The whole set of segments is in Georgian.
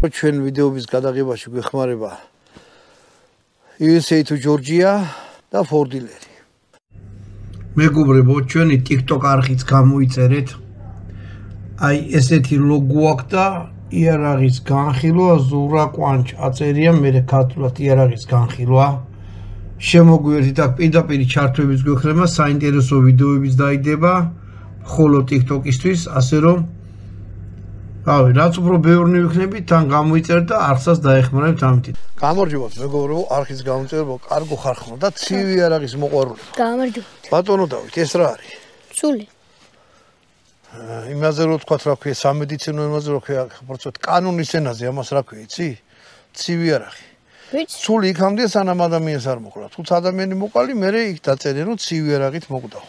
ჩვენ ვიდეოების გადაღებაში გვეხმარება USA to Georgia და ფორდილერი. მეგობრებო, ჩვენი TikTok არხიც გამოიწერეთ. აი ესეთი ლოგო აქვს და იარაღის განხილვა ზურა კვანჩ აწერია, მე ქართულად იარაღის განხილვა. შემოგვიერთდით აქ პირდაპირ ჩართვების გვექნება, საინტერესო ვიდეოებიც დაიდება, ხოლო TikTok-ისთვის, ასე რომ რავი, რაც უფრო ბევრი ვიქნებით, თან გამოიწერეთ და არხსაც დაეხმარებთ ამით. გამარჯობათ, მეგობრებო, არხის გამოწერება კარგო ხარხმა და ცივი იარაღის მოყვარულება. გამარჯობათ. ბატონო დავით, ეს რა არის? სული. იმაზე რო თქვათ, რა ქვია, სამედიცინო იმაზე რო ქვია, პროცესად კანონის ენაზე ამას რა ქვია, იცი? ცივი იარაღი. ვიცი. სული იქამდე სანამ ადამიანს არ მოყლა. თუ ადამიანი მოყალი, მერე იქ დაწერენ, რომ ცივი იარაღით მოკვდაო.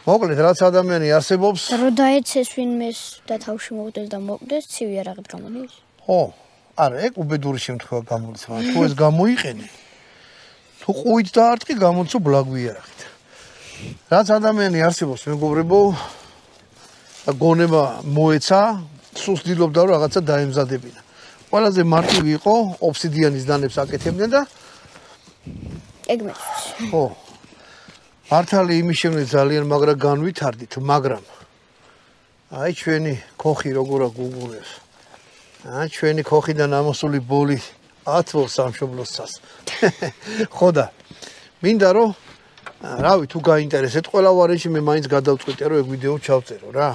მოკლედ, რაც ადამიანი არსებობს, რო დაეცეს ვინმეს და თავში მოვდეს და მოკვდეს, ცივი იარაღით გამოდის? ხო. არა, ეგ უბედური შემთხვევა გამოდის, მაგრამ თუ ეს გამოიყენე, თუ ყუით დაარტყი, გამოცო ბლაგვი იარაღით. რაც ადამიანი არსებობს, მეგობრებო, და გონება მოეცა, სულს დილობდა რომ რაღაცა დაემზადებინა. ყველაზე მარტივი იყო, ობსიდიანის დანებს აკეთებდნენ და ეგ მეც. ხო. მართალი იმის შემდეგ ძალიან მაგრა განვითარდით, მაგრამ აი ჩვენი ქოხი როგორ აგუგუნებს. ჩვენი ქოხიდან ამოსული ბოლი ათვო სამშობლოსას. ხო და მინდა რომ რავი თუ გაინტერესეთ ყველა ვარიანტში მე მაინც გადავწყვიტე რომ ეგ ვიდეო ჩავწერო რა.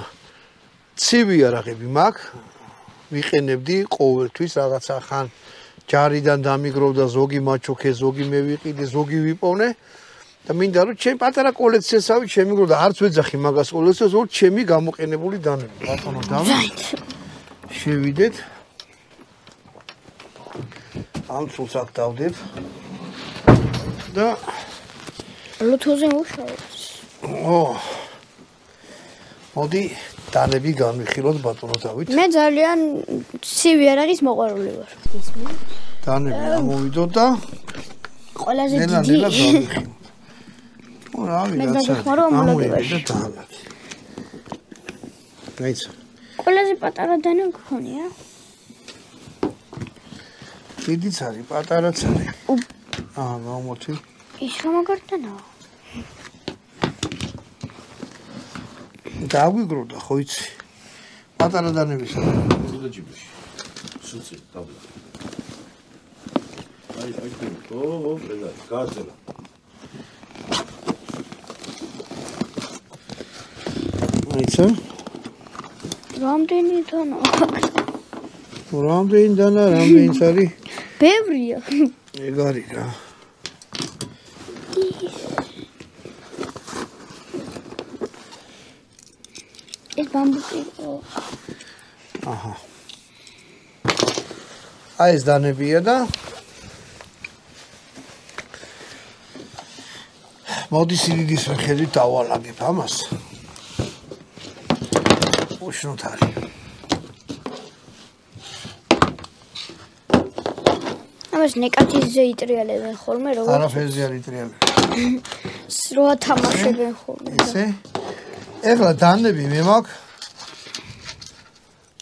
ცივი იარაღები მაქვს, ვიყენებდი ყოველთვის რაღაცა ხან ჯარიდან დამიგროვდა ზოგი მაჩოქე, ზოგი მე ვიყიდე, ზოგი ვიპოვნე და მინდა რომ ჩემ პატარა კოლექციასავით შემიგროვდა, არც ვეძახი მაგას კოლექციას, რომ ჩემი გამოყენებული დანები. ბატონო დავით. შევიდეთ. ამ სულს აქ დავდებ და ლუთოზე მუშაობს. მოდი დანები განვიხილოთ ბატონო დავით. მე ძალიან ცივი იარაღის მოყვარული ვარ. დანები ამოვიდოთ და ყველაზე დიდი. გავიხილოთ. რავი, მე რაცა დაგეხმარო ამოლოდებაში. რაიცა. ყველაზე პატარა დანა გქონია? დიდიც არის, პატარაც არის. გამომოთი. ის რა მაგარდანაა? დაგვიგროვდა, ხო იცი? პატარა დანების არის. ზედა ჯიბეში. სუცი, დაბლა. აი, პრედა, გააძელა. აიცა? რამდენი დანა? რამდენი დანა, რამდენიც არის? ბევრია. ეგ არის რა. ეს ბამბუკი. აჰა. აი ეს დანებია და მოდი სიდიდის მიხედვით დავალაგებ ამას. უშნოთ არის. ამას ნეკატიზე იტრიალებენ ხოლმე როგორ? არაფერზე არ იტრიალებენ. სროა თამაშებენ ხოლმე. ესე? ეხლა დანები მე მაქვს.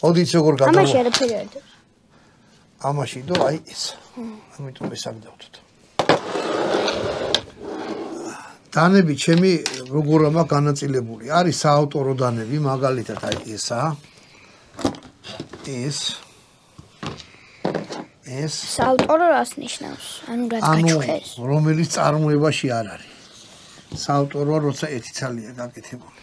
მოდით როგორ გადავა. ამაში არაფერი არ დევს. ამაში დო აი ეს. ამიტომ ეს აქ დავდოთ. დანები ჩემი როგორ მაქვს განაწილებული. არის საავტორო დანები, მაგალითად აი ესა. ეს საავტორო რას ნიშნავს? ანუ რაც გაჩუქეს. რომელიც წარმოებაში არ არის. საავტოროა, როცა ერთი ცალია გაკეთებული.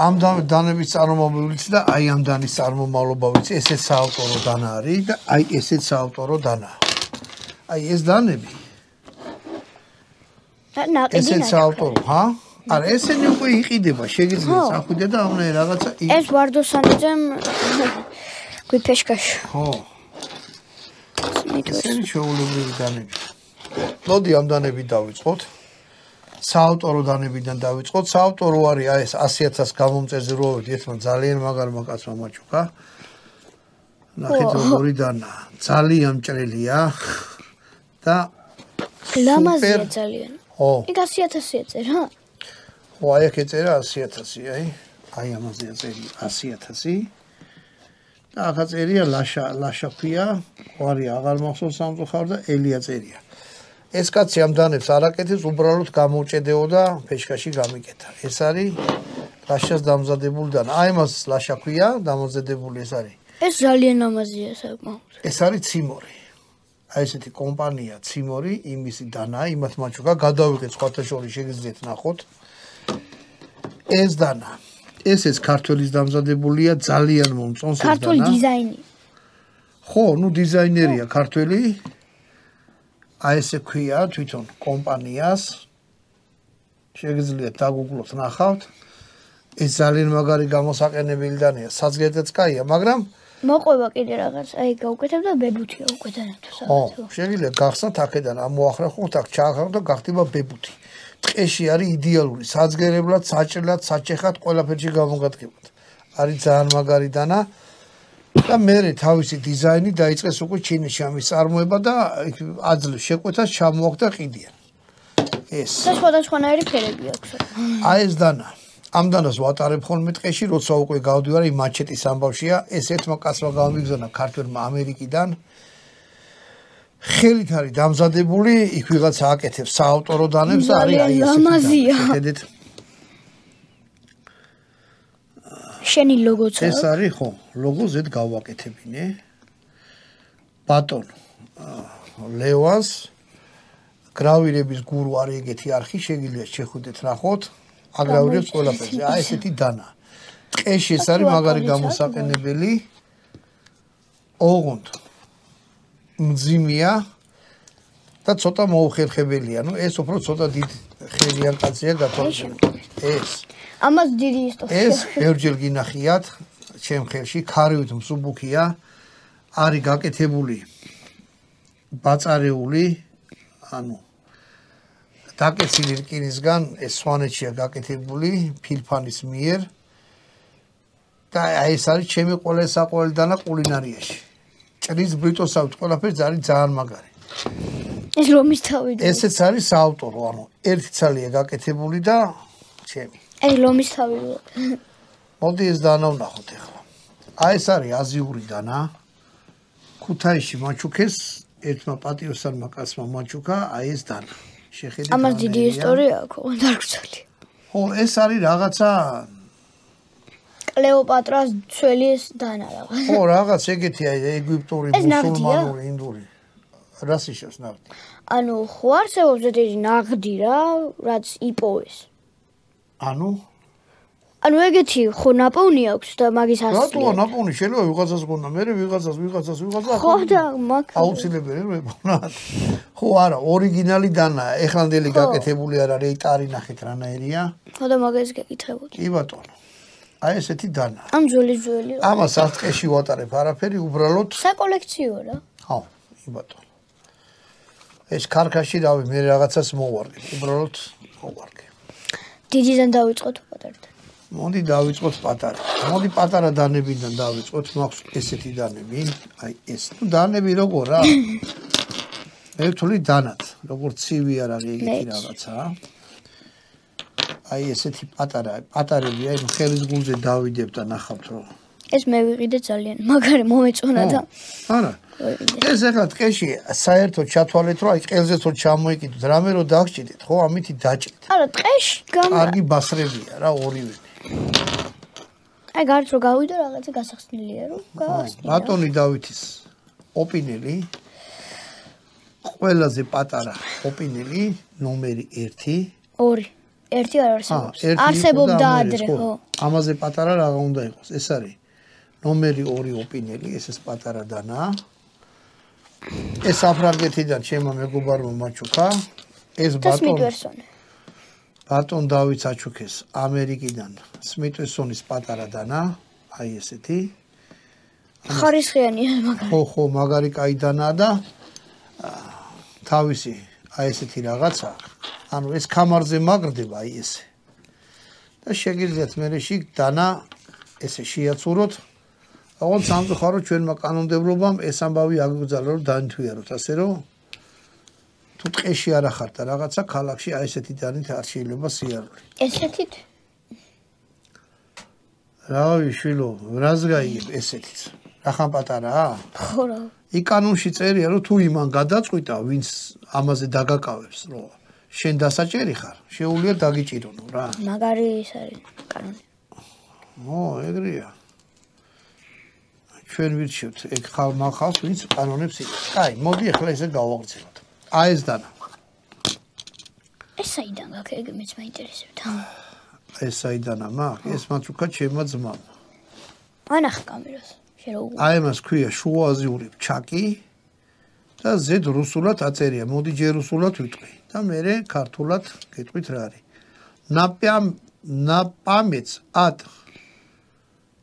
ამ დანების წარმომავლობიც და აი ამ დანის წარმომავლობა ვიცი, ესეც საავტორო დანა არის და აი ესეც საავტორო დანაა. აი ეს დანები ესეც საავტორო, ჰა? არა, ესენი უკვე იყიდება, შეგიძლიათ ახვიდე და ამნაირ რაღაცა ეს ვარდოსანიძემ გვიფეშკაშ. ხო. ესენი შეულებრივი დანები. მოდი ამ დანებით დავიწყოთ. საავტორო დანებიდან დავიწყოთ. საავტორო არის აი ეს 100,000 გამომწერზე როვით ერთმა ძალიან მაგარმა კაცმა მაჩუქა. ნახეთ როგორი დანა. ძალიან მჭრელია და ლამაზია ძალიან. ხო. იქ 100,000 ეწერა? ხო, აი აქ ეწერა 100,000, აი ამაზე ეწერი 100,000. და ახლა წერია ლაშა ქვია, ყარი აღარ მახსოვს სამწუხაროდ და ელია წერია. ეს კაცი ამ დანებს არ აკეთებს, უბრალოდ გამოუჭედეო და ფეშკაში გამიკეთა. ეს არის ლაშას დამზადებული დანა. აი მას ლაშა ქვია, დამზადებული ეს არის. ეს ძალიან ლამაზია საკმაოდ. ეს არის ციმორი. აი ესეთი კომპანია ციმორი, იმისი დანაა, იმათ მაჩუკა გადავიღეთ სხვათა შორის შეგიძლიათ ნახოთ. ეს დანა. ესეც ქართველის დამზადებულია, ძალიან მომწონს ეს დანა. ქართული დიზაინი. ხო, ნუ დიზაინერია ქართველი. აი ესე ქვია თვითონ კომპანიას. შეგიძლიათ დაგუგლოთ, ნახავთ. ეს ძალიან მაგარი გამოსაყენებელი დანაა, საძგედაც კაია, მაგრამ მოყვება კიდე რაღაც, აი გავუკეთებ და ბებუთია უკვე დანათო საერთოდ. ხო, შეგიძლიათ გახსნათ აქედან ამოახრახოთ, აქ ჩაახრავთ და გახდება ბებუთი. ტყეში არის იდეალური, საძგერებლად, საჭრელად, საჩეხად, ყველაფერში გამოგადგებათ. არის ძალიან მაგარი დანა და მე თავისი დიზაინი დაიწყეს უკვე ჩინეთში ამის წარმოება და აძლევს შეკვეთას ჩამოაქვს და ყიდიან. ეს. და სხვადასხვანაირი ფერები აქვს. აი ეს დანა. ამ დანას ვატარებ ხოლმე ტყეში, როცა უკვე გავდივარ იმ მაჩეტის ამბავშია, ეს ერთმა კაცმა გამიგზავნა ქართველმა ამერიკიდან. ხელით არის დამზადებული, იქ ვიღაცა აკეთებს საავტორო დანებს და არის აი ლამაზია. ხედეთ. შენი ლოგოც ეს არის ხო, ლოგო ზედ გავაკეთებინე. ბატონ ლევანს გრავირების გურუ არის ეგეთი არხი, შეგიძლიათ შეხვიდეთ ნახოთ. აგრავირებს ყველაფერზე. აი ესეთი დანა. ტყეში ეს არის მაგარი გამოსაყენებელი. ოღონდ მძიმეა და ცოტა მოუხერხებელია. ნუ ეს უფრო ცოტა დიდ ხელიან კაცია გათვალისწინებით. ეს. ამას დიდი ისტორია. ეს ბევრჯერ გინახიათ ჩემ ხელში, ქარივით მსუბუქია. არის გაკეთებული ბაწარეული, ანუ დაკეცილი რკინისგან ეს სვანეთშია გაკეთებული ფილფანის მიერ და აი ეს არის ჩემი ყველა საყვარელი დანა კულინარიაში. ჭრის ბრიტოსავით ყველაფერს არის ძალიან მაგარი. ეს რომის თავი. ესეც არის საავტორო, ანუ ერთი ცალია გაკეთებული და ჩემი. ეს რომის თავი. მოდი ეს დანა ვნახოთ ახლა. აი ეს არის აზიური დანა. ქუთაისში მაჩუქეს ერთმა პატიოსანმა კაცმა მაჩუკა აი ეს დანა. შეხედეთ. ამას დიდი ისტორია აქვს, დარგვცელი. ხო, ეს არის რაღაცა კლეოპატრას ძველი ეს დანა რაღაც. ხო, რაღაც ეგეთია ეგვიპტური, მუსულმანური, ინდური. რას იშევს ნავთი? ანუ ხო არსებობს ეგეთი ნაღდი რა, რაც იპოვეს. ანუ ეგეთი ხო ნაპოვნი აქვს და მაგის ასლია. რატო ნაპოვნი შეიძლება ვიღაცას გქონდა, მე ვიღაცას ხო და მაგ აუცილებელი რომ ეპოვნათ. ხო არა, ორიგინალი დანაა, ეხლანდელი გაკეთებული არ არის, იტარი ნახეთ რანაირია. ხო და მაგას გეკითხებოდი. კი ბატონო. აი ესეთი დანა. ამ ძველი. ამას არ ტყეში ვატარებ არაფერი, უბრალოდ საკოლექციო რა. ხო, კი ბატონო. ეს ქარქაში რავი, მე რაღაცას მოვარგე, უბრალოდ მოვარგე. დიდიდან დავიწყოთ პატარად. მოდი დავიწყოთ პატარა. მოდი პატარა დანებიდან დავიწყოთ, მაქვს ესეთი დანები, აი ეს. ნუ დანები როგორ რა? მე ვთვლი დანად, როგორც ცივი არ არის ეგეთი რაღაცა. აი ესეთი პატარები, აი ხელის გულზე დავიდებ და ნახავთ რომ ეს მე ვიყიდე ძალიან მაგარი მომეწონა და არა. ეს ახლა ტყეში საერთოდ ჩათვალეთ რომ აი ყელზე თო ჩამოიკიდოთ, რამე რომ დაგჭიდეთ, ხო, ამითი დაჭდით. არა, ტყეში კარგი ბასრებია რა ორივე. აი გარეთ რო გავიდო რაღაცა გასახსნილია რომ გავახსნია. ბატონი დავითის ოპინელი ყველაზე პატარა ოპინელი ნომერი 1 2 1 არ არსებობს. არსებობდა ადრე, ხო. ამაზე პატარა რა უნდა იყოს? ეს არის ნომერი 2 ოპინელი, ეს პატარა დანაა. ეს საფრანგეთიდან ჩემო მეგობარმა მაჩუკა. ეს ბატონ დავითს აჩუქეს ამერიკიდან სმიტვესონის პატარა დანა, აი ესეთი. ხარისხიანია მაგარი. ხო, მაგარი კაი დანაა და თავისი აი ესეთი რაღაცა. ანუ ეს კამარზე მაგრდება აი ესე. და შეგიძლიათ მერეში დანა ესე შეაცუროთ. ოღონდ სამწუხაროდ ჩვენმა კანონმდებლობამ ეს ამბავი აგგზავნა რომ დაინთვიაროთ, ასე რომ თუ ტყეში არ ახართ და რაღაცა ქალაქში აი ესეთი დანით არ შეიძლება სიარული. ესეთით? რავი შვილო, რას გაიგებ ესეთით? რახან პატარაა? ხო რა. იქ კანონში წერია, რომ თუ იმან გადაწყვიტა, ვინც ამაზე დაგაკავებს, რომ შენ დასაჭერი ხარ, შეუძლია დაგიჭირონო რა. მაგარი ის არის კანონი. ეგრეა. ჩვენ ვირჩევთ ეგ ხალხს, ვინც კანონებს იღებს. აი, მოდი ახლა ესე გავაგრძელოთ. ეს დანა. ეს საიდან გაქვს, ეგ მეც მაინტერესებდა. ეს საიდანა მაქვს? ეს მათ უკან ჩემმა ძმამ. ანახ კამერას. აი მას ქვია შუააზიური ჩაკი და ზედ რუსულად აწერია. მოდი ჯერ რუსულად ვიტყვი და მე ქართულად გეტყვით რა არის. ნაპამეც ატ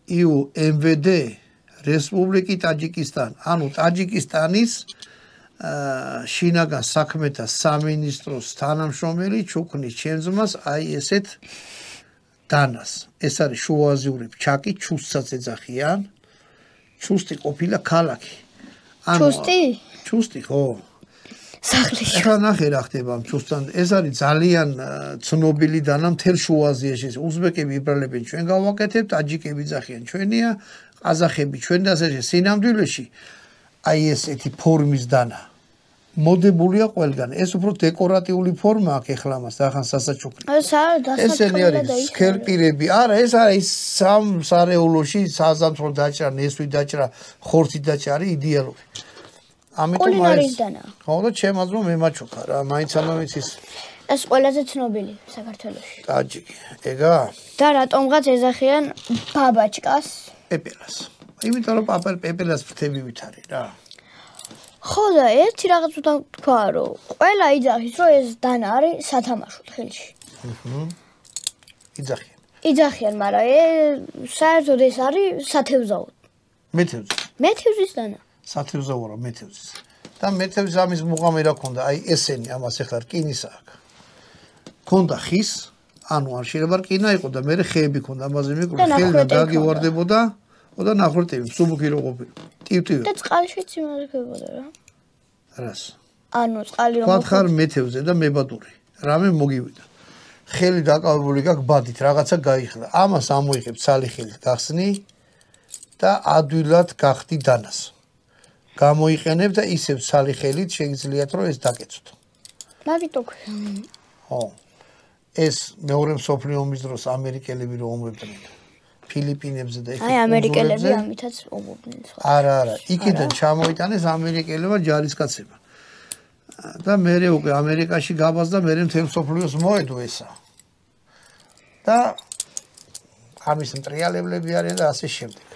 იუ MVD რესპუბლიკი ტაჯიკისტანი. ანუ ტაჯიკისტანის შინაგან საქმეთა სამინისტროს თანამშრომელი ჩუქნის ჩემს ძმას აი ესეთ დანას. ეს არის შუააზიური ჩაკი, ჩუსტსაც ეძახიან. ჩუსტი ყოფილა ქალაქი. ჩუსტი ხო? სახლის. ახლა ნახე რა ხდება ამ ჩუსტთან. ეს არის ძალიან ცნობილი დანა მთელ შუა აზიაში. უზბეკები იბრალებენ, ჩვენ გავაკეთებთ, ტაჯიკები ძახიან, ჩვენია, ყაზახები ჩვენ და ასე სინამდვილეში აი ესეთი ფორმის დანა. მოდებულია ყველგან. ეს უფრო დეკორატიული ფორმა აქვს ეხლა მას, ახან სასაჩუქრი. ესენი არის სკელპირები. არა, ეს არის სამ სარეულოში საზამთრო დაჭრა, ნესვი დაჭრა, ხორცი დაჭრა არის იდეალური. ამიტომ კულინარიის დანა. ხო და ჩემაზმო მემაჩოქა რა, მაინც ამავით ის ეს ყველაზე ცნობილი საქართველოში. ტაჯიკი, ეგა? და რატომღაც ეძახიან ბაბაჩკას? პეპელას. იმიტომ რომ პეპელას ფრთებივით არის რა. ხო და ერთი რაღაც თქვა რომ ყველა იძახის რომ ეს დანა არის სათამაშოდ ხელში. იძახიან, მაგრამ საერთოდ ეს არის სათევზაოდ. მეთევზის დანა. სათევზაო რა მეთევზის. და მეთევზის ამის მუღამი რა ქონდა? აი ესენი ამას ახლა რკინის აქვს. ქონდა ხის, ანუ არ შეიძლება რკინა იყო და მე ხეები ქონდა ამაზე მიკრო ხელდა დაგივარდებოდა. და ნახრტები, სუბუქი რო ყოფილი. ტივტივი. და წყალშიც იმარგებოდა რა. რას? ანუ წყალი რომ ხარ მეთევზე და მებადური. რამე მოგივიდა. ხელი დაკავებული გაქვს ბადით, რაღაცა გაიხლა. ამას ამოიღებ ცალი ხელი გახსნი და ადვილად გახდი დანას. გამოიყენებ და ისევ ცალი ხელით შეგიძლიათ რომ ეს დაკეცოთ. მაგიტო ქვია. ხო. ეს მეორე მსოფლიო ომის დროს ამერიკელები რომ ომებდნენ. ფილიპინებზე და აი ამერიკელები ამითაც ომობდნენ. არა, იქიდან ჩამოიტანეს ამერიკელებმა ჯარისკაცებმა. და მე უკვე ამერიკაში გაბაზდა მე მთელ მსოფლიოს მოედო ესა. და ამის მტრიალებლები არიან და ასე შემდეგ.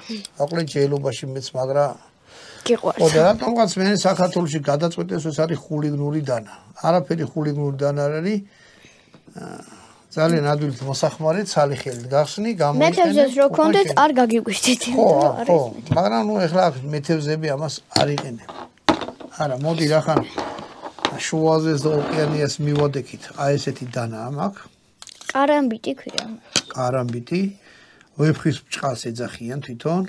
მოკლედ ჯეილობაში მეც მაგრა გიყვარს. ხო და რატომღაც მე საქართველოში გადაწყვეტეს ეს არის ხულიგნური დანა. არაფერი ხულიგნური დანა არ არის. ძალიან ადვილად მოსახმარე ცალი ხელით გახსნი, გამოიყენე. მეთევზეს რო კონდეთ არ გაგიგვირდით. ხო, მაგრამ ნუ ეხლა მეთევზები ამას არ იყენებ. არა, მოდი რახან შუაზეს და ოკეანეას მივადექით. აი ესეთი დანა მაქვს. კარამბიტი ქვია. კარამბიტი. ვეფხის ბჭყალს ეძახიან თვითონ.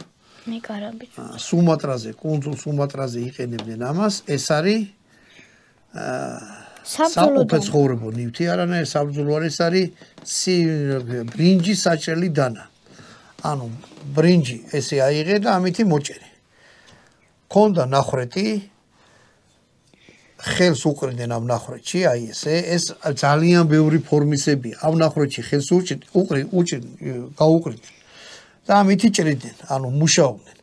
მე კარამბიტი. სუმატრაზე, კუნძულ სუმატრაზე იყენებდნენ ამას. ეს არის საყოფე ცხოვრებო ნივთი არანაირ საბრძოლო არის ბრინჯის საჭრელი დანა. ანუ ბრინჯი ესე აიღე და ამითი მოჭერე. ქონდა ნახრეტი ხელს უყრიდნენ ამ ნახრეტში, აი ეს ძალიან ბევრი ფორმისებია. ამ ნახრეტში ხელს გაუყრიდნენ და ამითი ჭრიდნენ, ანუ მუშაობდნენ.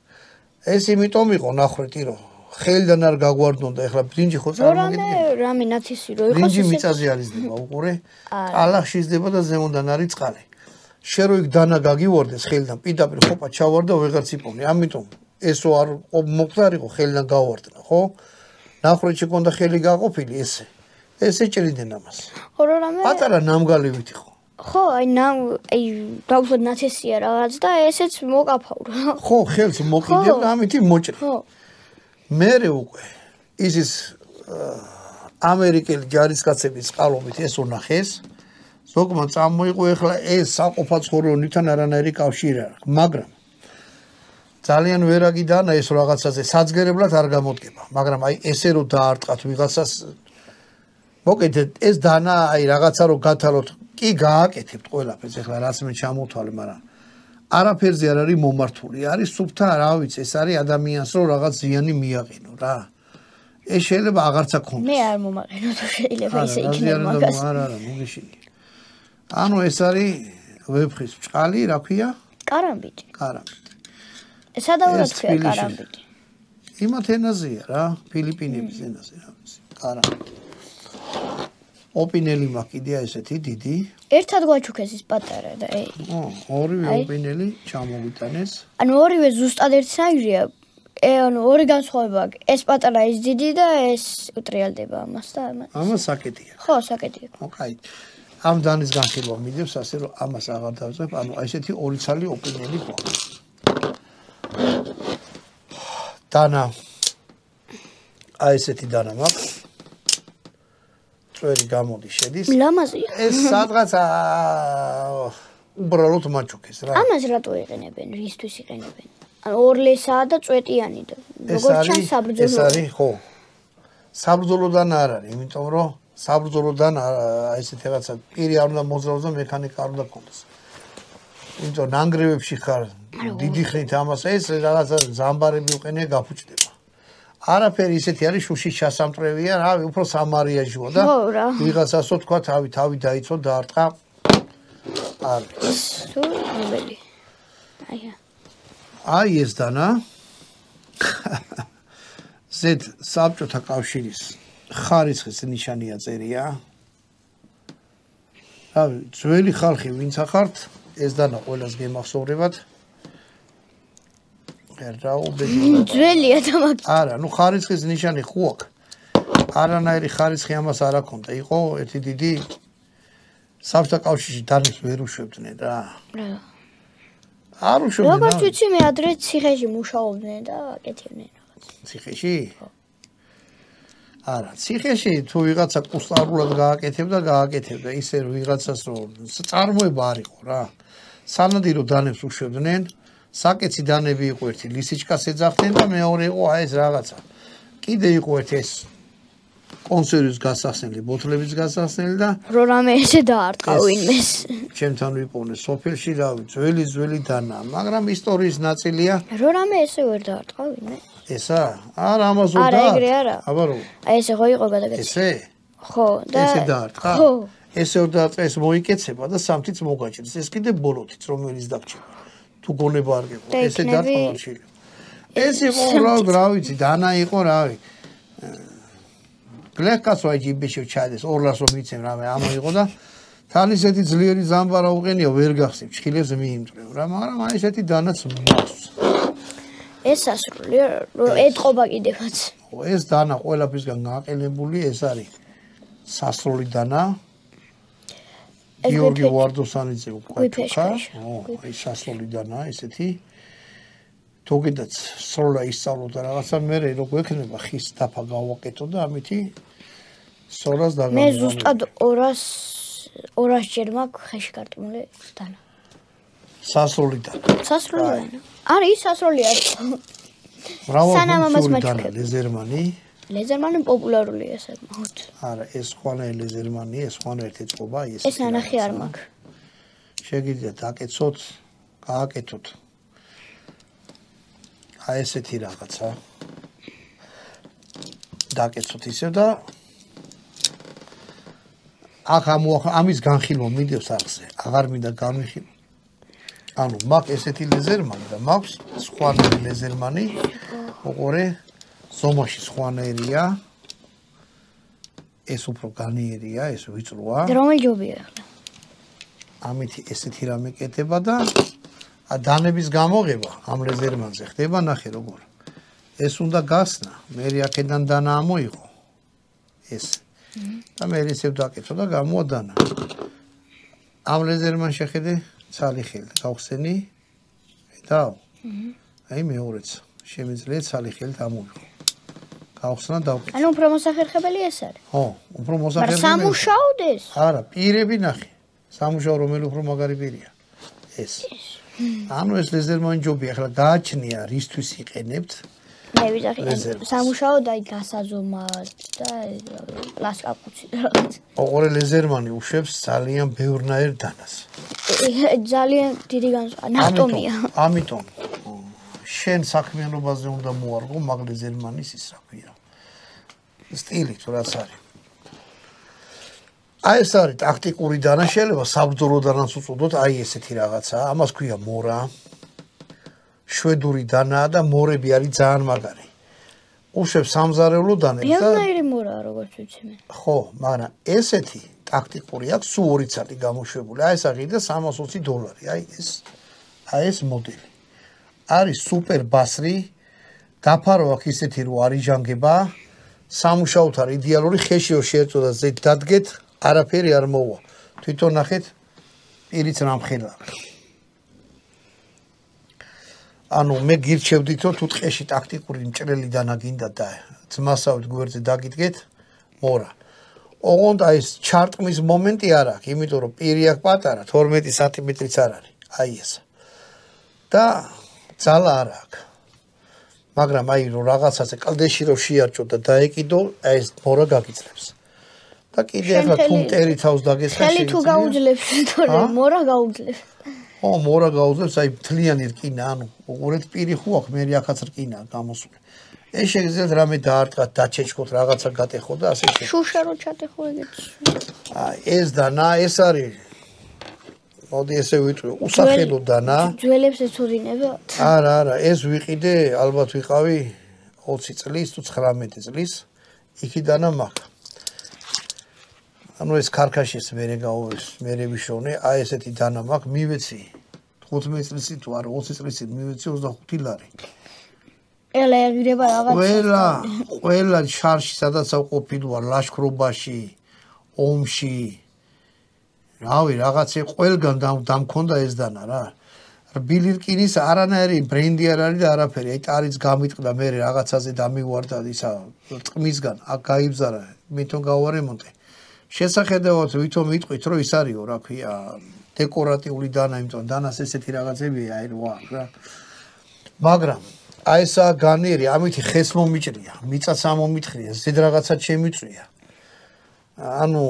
ეს იმიტომ იყო ნახრეტი რომ ხელიდან არ გაგვარდნონ და ეხლა ბრინჯი ხო წარმოგიდგენთ? რამე ნათისი რო იყოს ბრინჯი მიწაზე არიზდება, უყურე? კალახში იზრდება და ზემოდან არის წყალი. შენ რო იქ დანა გაგივარდეს ხელიდან, პირდაპირ ხოპა ჩავარდა ვეღარც იპოვნე. ამიტომ ესო არ მოხდარიყო ხელიდან გავარდნა, ხო? ნახრეთში კონდა ხელი გაყოფილი ესე. ესე ჭრიდნენ ამას. ხო რამე პატარა ნამგალივით იყო. ხო, აი დაუშვათ ნათესია რაღაც და ესეც მოკაფავდა. ხო, ხელს მოკიდებ და ამითი მოჭრე. ხო. მერე უკვე ისის ამერიკელი ჯარისკაცების წყალობით ეს უნახეს. ზოგმა წამოიღო ეხლა ეს საყოფაცხოვრონიდან არანაირი კავშირი არ აქვს, მაგრამ ძალიან ვერაგი დანა ეს რაღაცაზე საძგერებლად არ გამოდგება, მაგრამ აი ესე რომ დაარტყათ ვიღაცას მოკეთეთ ეს დანა აი რაღაცა რომ გათალოთ კი გააკეთებთ ყველაფერს ეხლა რაც მე ჩამოთვალე, მაგრამ არაფერზე არ არის მომართული. არის სუფთა, რა ვიცი, ეს არის ადამიანს რომ რაღაც ზიანი მიაყენო რა. ეს შეიძლება აღარც აქონდეს. მე არ მომაყენო თუ შეიძლება ისე იქნება მაგას. არა, მოგიშინი. ანუ ეს არის ვეფხის ბჭყალი, რა ქვია? კარამბიტი. კარამბიტი. სადავად ქვია კარამბიტი? იმათ ენაზეა რა, ფილიპინების ენაზე რა ვიცი. კარამბიტი. ოპინელი მაქვს კიდე ესეთი დიდი. ერთად გვაჩუქეს ის პატარა და ეი. ორივე ოპინელი ჩამოვიტანეს. ანუ ორივე ზუსტად ერთსაირია. ანუ ორი განსხვავება აქვს. ეს პატარა, ის დიდი და ეს უტრიალდება ამას და ამას საკეთია. ხო, საკეთია. ოკეი. ამ დანის განხილვა მიდევს ასე რომ ამას აღარ დავწევ. ანუ ესეთი ორი ცალი ოპინელი გვაქვს. დანა. აი ესეთი დანა მაქვს. წვერი გამოდის, შედის. ლამაზია. ეს სადღაც უბრალოდ მაჩუქეს რა. ამას რატო იყენებენ? რისთვის იყენებენ? ანუ ორლესაა და წვეტიანი და როგორც ჩანს საბრძოლო. ეს არის, ხო. საბრძოლოდან არ არის, იმიტომ რომ საბრძოლოდან ესეთი რაღაცა პირი არ უნდა მოძრაოს და მექანიკა არ უნდა გქონდეს. იმიტომ ნანგრევებში ხარ დიდი ხნით ამას ეს რაღაცა ზამბარები უყენია გაფუჭდება. არაფერი ისეთი არის შუშის ჩასამტრევია, რავი, უფრო სამარიაჟოა და ვიღაცასო თქვა თავი დაიცვა დაარტყა. არის. თუ რომელი? აი ეს დანა. ზედ საბჭოთა კავშირის ხარისხის ნიშანია წერია. რავი, ძველი ხალხი ვინც ახართ, ეს დანა ყველას გემახსოვრებათ. ძველია და მაგ. არა, ნუ ხარისხის ნიშანი ხო აქვს. არანაირი ხარისხი ამას არ აქონდა. იყო ერთი დიდი საბჭოთა კავშირში დანებს ვერ უშვებდნენ რა. არ უშვებდნენ. როგორც ვიცი მე ადრე ციხეში მუშაობდნენ და აკეთებდნენ რაღაც. ციხეში? არა, ციხეში თუ ვიღაცა კუსტარულად გააკეთებდა, ისე რომ ვიღაცას რომ წარმოება არ იყო რა. სანადირო დანებს უშვებდნენ. საკეცი დანები იყო ერთი ლისიჩკას ეძახდნენ და მეორე იყო აი ეს რაღაცა. კიდე იყო ერთი ეს კონსერვის გასახსნელი, ბოთლების გასახსნელი და რამე ესე დაარტყა ვინმეს. ჩემთან ვიპოვნე სოფელში და ძველი დანა, მაგრამ ისტორიის ნაწილია. რამე ესე ვერ დაარტყა ვინმე? ესა? არა, ამას ვერ არა, ეგრე არა. აბა რო. აი ესე ხო იყო გადაგეცი. ესე? ხო, და ესე დაარტყა? ხო. ესე ვერ დაარტყა, ეს მოიკეცება და სამთიც მოგაჭირს. ეს კიდე ბოლოთიც რომელიც დაგჭირდა. თუ გონება არ გიყო, ესე დარტყმა შეიძლება. ეს იყო რა ვიცი, დანა იყო რავი. გლეხკაც ვაი ჯიბეში ჩადეს 200 რომ იცემ რამე ამა იყო და თან ისეთი ძლიერი ზამბარა უყენია ვერ გახსნებ, ჩხილებს მიიმტრევ რა, მაგრამ აი ესეთი დანაც მაქვს. ეს სასრულია, ეთყობა კიდევაც. ეს დანა ყველაფრისგან გააყენებული, ეს არის სასრული დანა. გიორგი ვარდოსანიძე უკეთქა. აი სასრული დანა ესეთი. თოგედაც სროლა ისწავლო და რაღაცა მე რო გვექნება ხის დაფა გავაკეთო და ამითი სროლას დაგამო. მე ზუსტად 200 ჯერ მაქვს ხეში გარტყმული დანა. სასრული დანა. სასრული დანა. არის სასრული არის. მრავალფუნქციური დანა ლეზერმანი. ლეზერმანი პოპულარულია საკმაოდ. არა, ეს ხვანაირი ლეზერმანი, ეს ხვანაირი ეწყობა, ეს ანახი არ მაქვს. შეგიძლიათ აკეთოთ, გააკეთოთ. აი ესეთი რაღაცა. დაკეთოთ ისე და აქ ამის განხილვა მიდევს ახზე. აღარ მინდა განვიხილო. ანუ მაქვს ესეთი ლეზერმანი და მაქვს სხვანაირი ლეზერმანი. უყურე, ზომაში სხვანაირია. ეს უფრო განიერია, ეს ვიწროა. რომელი ჯობია ახლა? ამითი ესეთი რამე კეთება და დანების გამოღება ამ ლეზერმანზე ხდება, ნახე როგორ. ეს უნდა გასნა, მე აქედან დანა ამოიღო. ეს. და მე ისე ვდაკეთო და გამოვა დანა. ამ ლეზერმან შეხედე ცალი ხელი, გავხსენი. დაო. აი მეორეც. შემიძლია ცალი ხელით ამოიღო. გავხსნა დავკეთე. ანუ უფრო მოსახერხებელი ეს არის? ხო, უფრო მოსახერხებელი. მაგრამ სამუშაოდეს? არა, პირები ნახე. სამუშაო რომელი უფრო მაგარი პირია. ეს. ანუ ეს ლეზერმანი ჯობია, ახლა გააჩნია რისთვის იყენებთ. მე ვიძახი სამუშაო და გასაზომა და ლასკაპუცი რაღაც. ოღონდ ლეზერმანი უშვებს ძალიან ბევრნაირ დანას. ძალიან დიდი განსხვავება ნახტომია. ამიტომ შენ საქმიანობაზე უნდა მოარგო მაგ ლეზერმანის ის რა ქვია. სტილი თუ რაც არის. აი ეს არის ტაქტიკური დანა, შეიძლება საბრძოლო დანას უწოდოთ, აი ესეთი რაღაცაა. ამას ქვია მორა. შვედური დანაა და მორები არის ძალიან მაგარი. უშვებს სამზარეულო დანებს და ბევრნაირი მორაა როგორც ვიცი მე. ხო, მაგრამ ესეთი ტაქტიკური აქვს სულ 2 წელი გამოშვებული. აი ეს აღიდა $320. აი ეს მოდელი. არის სუპერ ბასრი, დაფარო აქვს ისეთი რომ არის ჟანგება, სამუშაოდ არის იდეალური, ხეშიო შეერწოდა ზედ დადგეთ, არაფერი არ მოვა. თვითონ ნახეთ, პირიც რამხელა. ანუ მე გირჩევდით რომ თუ ტყეში ტაქტიკური მჭრელი დანა გინდა და ძმასავით გვერდზე დაგიდგეთ, მორა. ოღონდ აი ეს ჩარტყმის მომენტი არ აქვს, იმიტომ რომ პირი აქვს პატარა, 12 სანტიმეტრიც არ არის. აი ეს. და ძალა არ აქვს. მაგრამ აი რომ რაღაცაზე კლდეში რომ შეარჭო და დაეკიდო, აი ეს მორა გაგიწლებს. და კიდე ახლა თუ მტერი თავს დაგესხა ხელი თუ გაუძლებს, თორე მორა გაუძლებს. ო მორა გაუძლებს, აი მთლიანი რკინა, ანუ უყურეთ პირი ხო აქვს, მე აქაც რკინა გამოსული. ეს შეგიძლიათ რამე დაარტყათ, დაჩეჩქოთ, რაღაცა გატეხო და ასე შემდეგ. შუშა რო ჩატეხო ეგეთი. აი ეს დანა, ეს არის მოდი ესე ვიტყვი, უსახელო დანა. ძველებს ეცოდინება? არა, ეს ვიყიდე, ალბათ ვიყავი 20 წლის თუ 19 წლის. იქიდანა მაქვს. ანუ ეს ქარქაშის მერე გაუვის, მერე ვიშოვნე, აი ესეთი დანა მაქვს, მივეცი 15 წლისი თუ არა 20 წლისი მივეცი 25 ლარი. ელა ეგრება რაღაც. ყველა შარში სადაც ყოფილვარ, ლაშქრობაში, ომში. რავი, რაღაცე ყველგან დამქონდა ეს დანა რა. რბილი რკინის არანაირი ბრენდი არ არის და არაფერი. აი ტარიც გამიტყდა მე რაღაცაზე დამივარდა ისა წყმისგან, აქ გაიბზარა, მითონ გავარემონტე. შესახედავად ვითომ ვიტყვით რომ ის არისო რა ქვია დეკორატიული დანა, იმიტომ დანას ესეთი რაღაცებია აი რა რა. მაგრამ აი ესა განერი, ამითი ხეს მომიჭრია, მიწაც ამომითხრია, ზედ რაღაცა შემიწვია. ანუ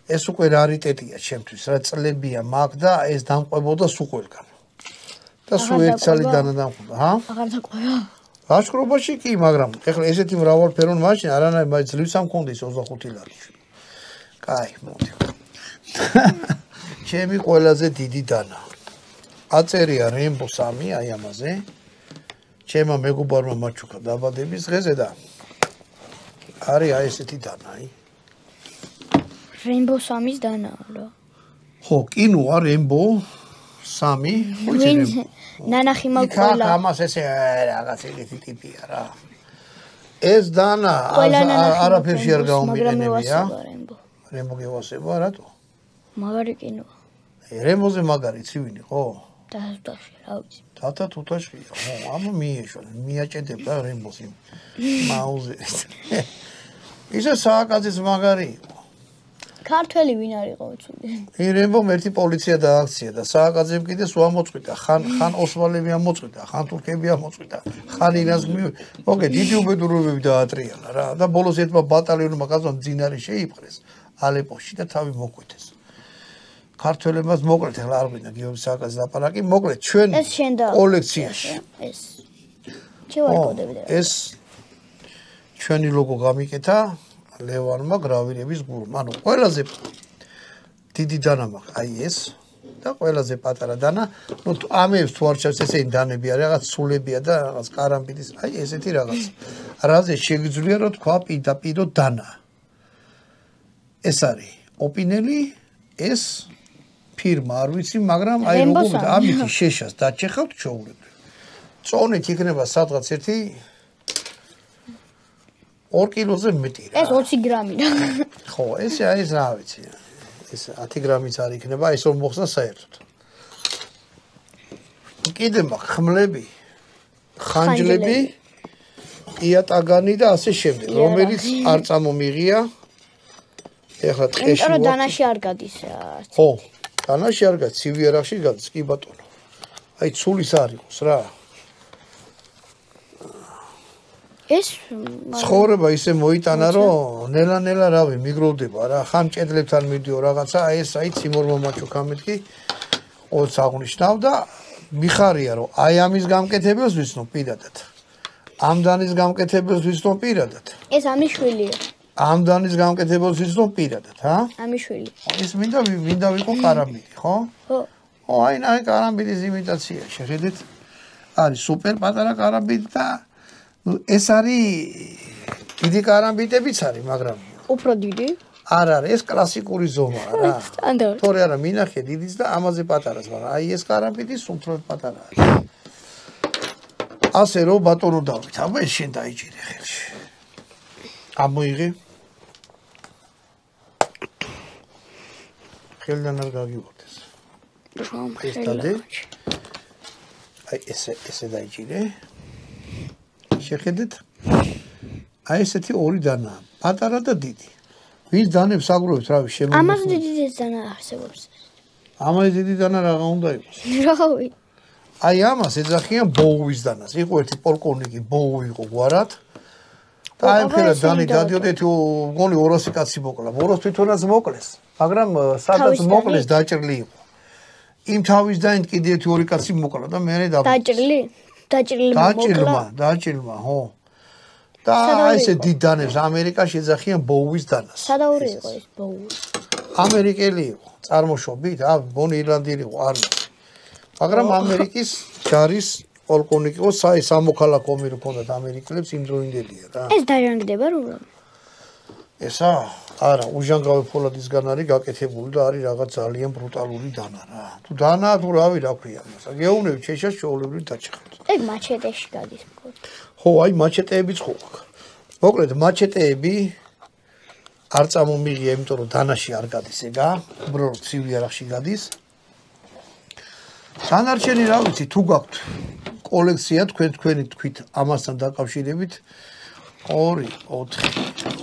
ეს უკვე რარიტეტია ჩემთვის, რა წლებია მაგ და ეს დამყვებოდა სულ ყველგან. და სულ 1 წელი დანა დამყვება, ჰა? აღარ დაყვება. ლაშქრობაში კი, მაგრამ ეხლა ესეთი მრავალფეროვანი მაშინა არანაირ მაინც ძლივს ამ კონდა ის 25 ლარი. კაი, მოდი. ჩემი ყველაზე დიდი დანა. აწერია Rainbow 3 აი ამაზე. ჩემმა მეგობარმა მაჩუქა დაბადების დღეზე და არის აი ესეთი დანა, აი. Rainbow 3-ის დანაა რა. ხო, კინოა Rainbow 3. ნანახი მოკოლა. იქ ამას ესე რაღაც ეგეთი ტიპია რა. ეს დანა არაფერში არ გაუმიყენებია. Rainbow გევასება რატო? მაგარი კინოა. Rainbow-ზე მაგარი ცივინი ხო? დათუთაში რა ვიცი. დათუთაშია. ხო, ამ მიეშვა, მიაჭედება Rainbow-ს იმ მაუზერით. ისე სააკაძის მაგარი იყო. ქართველი ვინ არისო ცუდი? Rainbow-მ ერთი პოლიცია დააქცია და სააკაძემ კიდე სულ ამოწყვიტა, ხან ოსმალები ამოწყვიტა, ხან თურქები ამოწყვიტა, ხან ირანს მოგე დიდი უბედურებები დაატრიალა რა და ბოლოს ერთმა ბატალიონმა კაცმა ძინარი შეიპყრეს ალეპოში და თავი მოკვეთეს. ქართველებმაც მოკლეთ, ახლა არ გვინდა გიორგი სააკაძის ლაპარაკი, მოკლეთ ჩვენ კოლექციაში. ეს QR-კოდები და ეს ჩვენი ლოგო გამიკეთა ლევანმა გრავირების გურმა. ანუ ყველაზე დიდი დანა მაქვს აი ეს და ყველაზე პატარა დანა. ნუ ამებს თუ არ ჩავს ესენი დანები არის, რაღაც სულებია და რაღაც კარამბიდის, აი ესეთი რაღაც. რაზე შეგიძლია რომ თქვა პირდაპირ დანა. ეს არის ოპინელი, ეს ფირმა არ ვიცი, მაგრამ აი როგორ ამით შეშას დაჩეხავთ ჩაულებრივ. წონით იქნება სადღაც ერთი 2 კილოზე მეტი რა. ეს 20 გრამი რა. ხო, ესე არის რა ვიცი. ეს 10 გრამიც არ იქნება, ეს რომ მოხსნა საერთოდ. კიდე მაქვს ხმლები, ხანჯლები, იატაგანი და ასე შემდეგ, რომელიც არ წამომიღია. ეხლა ტყეში ვარ. დანაში არ გადის. ხო, დანაში არ გადის, ცივი არახში გადის, კი ბატონო. აი ცულის არ იყოს რა. ეს ცხოვრება ისე მოიტანა რომ ნელა-ნელა რავი მიგროვდება რა ხან ჭედლებთან მიდიო რაღაცა აი ეს აი ციმორმა მაჩუქა მეთქი ოც აღნიშნავ და მიხარია რომ აი ამის გამკეთებელს ვიცნობ პირადად ამ დანის გამკეთებელს ვიცნობ პირადად ეს ამის შვილია ამ დანის გამკეთებელს ვიცნობ პირადად ჰა ამის შვილი ეს მინდა ვიყო კარამბიდი ხო ხო ო აი კარამბიდის იმიტაცია შეხედეთ არის სუპერ პატარა კარამბიდი და ეს არის დიდი კარამბიტებიც არის მაგრამ უფრო დიდი არ არის ეს კლასიკური ზომაა რა სტანდარტი თორე არა მინახე დიდიც და ამაზე პატარას მაგრამ აი ეს კარამბიტის უფრო პატარა არის ასე რომ ბატონო დავით აბა ეს შენ დაიჭირე ხელში ამოიღე ხელიდან არ გაგიորդეს ეს დადე აი ესე დაიჭირე შეხედეთ აი ესეთი ორი დანა პატარა და დიდი ვის დანებს აგროვებს რავი შემო ამას დიდი დანა არსებობს ამას დიდი დანა რაღა უნდა იყოს რავი აი ამას ეძახიან ბოუის დანას იყო ერთი პოლკოვნიკი ბოუ იყო გვარად და აი ფერა დანი დადიოდეთ გონი 200 კაცი მოკლა 200 თვითონაც მოკლეს მაგრამ სადაც მოკლეს დაჭრილი იყო იმ თავის დაინთ კიდე ერთი ორი კაცი მოკლა და მე დაჭრილი დაჭრილმა ხო და ესე დიდ დანებს ამერიკაში ეძახიან ბოუის დანას სადაური იყო ეს ბოუ ამერიკელი იყო წარმოშობით გონი ირლანდიელი იყო არ მაგრამ ამერიკის ჯარის პოლკოვნიკი იყო სამოქალაქო ომი რო ქონდათ ამერიკელებს იმ დროინდელია რა ეს დაჟანგდება რომ ესა არა უჟანგავი ფოლადისგან არის გაკეთებული და არის რაღაც ძალიან ბრუტალური დანა რა თუ დანა თუ რავი რა ქვია მასა გეუბნები ჩეშას ჩაოლებრივ დაჭახავთ ეგ მაჩეტეში გადის ხო აი მაჩეტეებიც ხო აქვს მოკლედ მაჩეტეები არ წამომიღია იმიტომ რომ დანაში არ გადის ეგა უბრალოდ ცივი არახში გადის დანარჩენი რა ვიცი თუ გაქვთ კოლექცია თქვენი თქვით ამასთან დაკავშირებით 2 4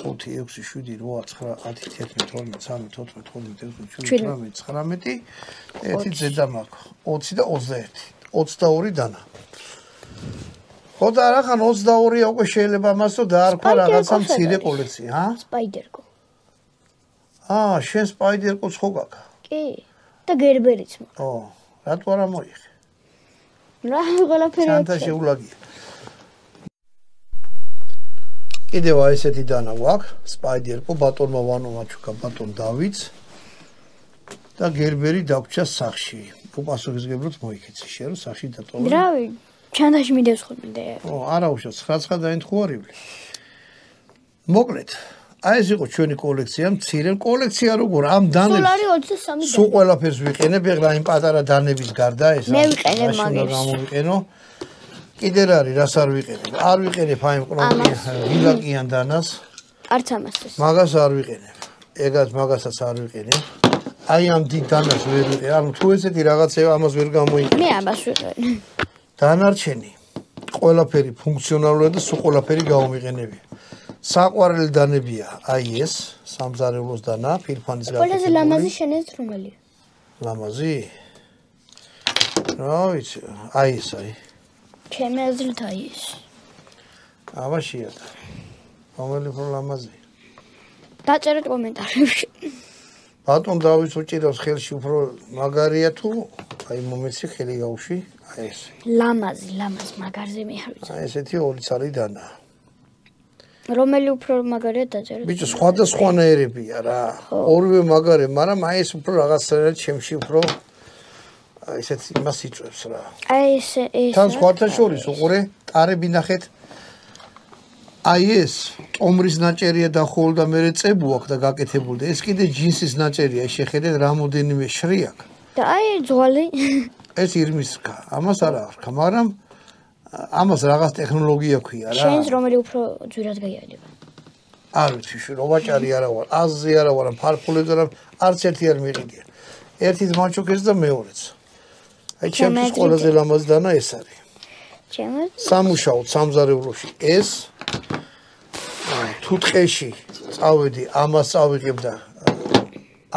5 6 7 8 9 10 11 12 13 14 15 16 17 18 19 ზედა მაქვს 20 და 21 22 დანა ხო და რა ხან 22-ია უკვე შეიძლება ამას რომ დაარქვა რაღაცა მცირე კოლექცია სპაიდერკო შენ სპაიდერკოც ხო გაქვს კი და გერბერიც ო რატო არ მოიხე რა ყველაფერი სანტა შეულაგია კიდევ აი ესეთი დანა გვაქვს სპაიდერკო ბატონმა ვანო მაჩუკა ბატონ დავითს და გერბერი დაგვრჩა სახში უპასუხისმგებლად მოიქეცი შენ რომ სახში დატოვა რავი ჩანდაში მიდევს ხოლმე ო არა უშავს 9 დაინთხუარივლი მოკლედ აი ეს იყო ჩვენი კოლექცია მცირე კოლექცია როგორ ამ დანებს სულ არის 23 სულ ყველაფერს ვიყენებ ეხლა იმ პატარა დანების გარდა ეს მე ვიყენებ მაგას გამოვიყენო კიდე რა არის რას არ ვიყენებ არ ვიყენებ აი ვილაკიან დანას არც ამას ეს მაგას არ ვიყენებ ეგაც მაგასაც არ ვიყენებ აი ამ დიდ დანას ვერ ვიყენებ ანუ თუ ესეთი რაღაცა ამას ვერ გამოიყენებ მე ამას ვიყენებ დანარჩენი ყველაფერი ფუნქციონალურია და სულ ყველაფერი გამომიყენებია საყვარელი დანებია აი ეს სამზარეულოს დანა ფილფანის გაკეთებული ყველაზე ლამაზი შენეს რომელია ლამაზი რა ვიცი აი ეს აი ჩემი აზრით აი ეს აბაშია რომელი უფრო ლამაზი დაწერეთ კომენტარებში ბატონ დავითს უჭირავს ხელში უფრო მაგარია თუ აი მომეცი ხელი გავუში აი ეს ლამაზი მაგარზე მე არ ვიცი აი ესეთი ორი ცალი დანა რომელი უფრო მაგარია დაწერეთ ბიჭო სხვადასხვანაირებია რა ორივე მაგარი მაგრამ აი ეს უფრო რაღაცნაირად ჩემში უფრო აი ესეთ იმას იწვევს რა აი ეს თან სხვათა შორის უყურე ტარები ნახეთ აი ეს ტომრის ნაჭერია დახოულ და მე წებუ აქვს და გაკეთებული და ეს კიდე ჯინსის ნაჭერია შეხედეთ რამოდენიმე შრი აქვს და აი ძვალი ეს ირმის რქა ამას არ აღრქა მაგრამ ამას რაღაც ტექნოლოგია ქვია რა შენს რომელი უფრო ძვირად გაიარდება არ ვიცი შროვაჭარი არა ვარ აზზე არა ვარ ფარფულზე არა არც ერთი არ მიყიდია ერთით მაჩუქეს და მეორეც აი ჩემთვის ყველაზე ლამაზი დანა ეს არის ჩემს სამუშაოდ სამზარეულოში ეს თუ ტყეში წავედი ამას წავიღებ და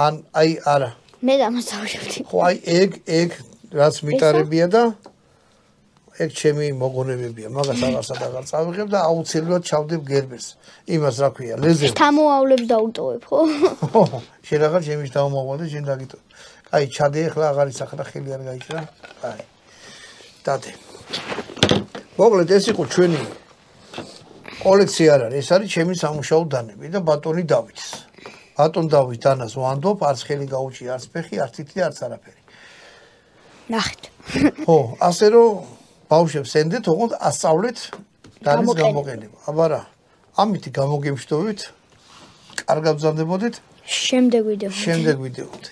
ან აი არა მე ამას წავშევდი ხო აი ეგ რაც მიტარებია და ეგ ჩემი მოგონებებია, მაგას აღარ წავიღებ და აუცილებლად ჩავდებ გერბერს. იმას რა ქვია, ლეზერს. თამოავლებს დაუტოვებ, ხო? შენ აღარ ჩემის დავმოვა და შენ დაგიტოვე. აი, ჩადე ახლა აღარ ისახა ხელი არ გაიჭრა. აი. დადე. მოკლედ ეს იყო ჩვენი კოლექცია არ არის, ეს არის ჩემი სამუშაო დანები და ბატონი დავითს. ბატონ დავით დანას ვანდობ, არც ხელი გაუჭი, არც ფეხი, არც თითი, არც არაფერი. ნახეთ. ხო, ასე რომ ბავშვებს ენდეთ, ოღონდ ასწავლეთ დანის გამოყენება. აბა რა, ამითი გამოგემშვიდობით, კარგად ვზარდებოდეთ. შემდეგ ვიდეო. შემდეგ ვიდეოდე.